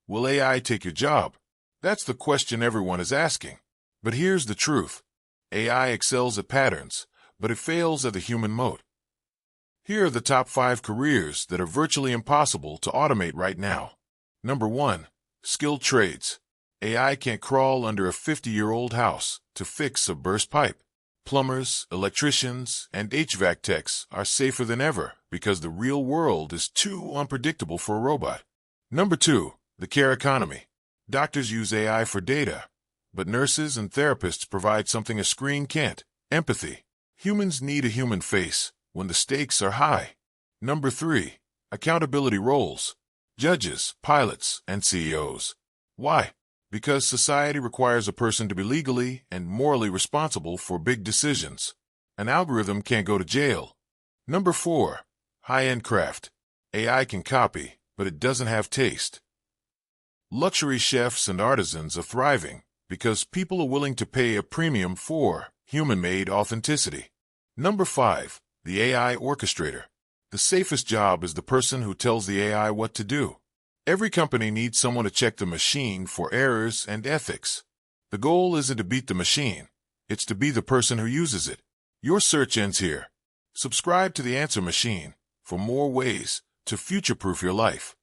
Will AI take your job? That's the question everyone is asking. But here's the truth. AI excels at patterns, but it fails at the human moat. Here are the top 5 careers that are virtually impossible to automate right now. Number 1. Skilled trades. AI can't crawl under a 50-year-old house to fix a burst pipe. Plumbers, electricians, and HVAC techs are safer than ever because the real world is too unpredictable for a robot. Number 2. The care economy. Doctors use AI for data, but nurses and therapists provide something a screen can't: empathy. Humans need a human face when the stakes are high. Number 3. Accountability roles. Judges, pilots, and CEOs. Why? Because society requires a person to be legally and morally responsible for big decisions. An algorithm can't go to jail. Number 4. High-end craft. AI can copy, but it doesn't have taste. Luxury chefs and artisans are thriving because people are willing to pay a premium for human-made authenticity. Number 5. The AI orchestrator. The safest job is the person who tells the AI what to do. Every company needs someone to check the machine for errors and ethics. The goal isn't to beat the machine, it's to be the person who uses it. Your search ends here. Subscribe to the Answer Machine for more ways to future-proof your life.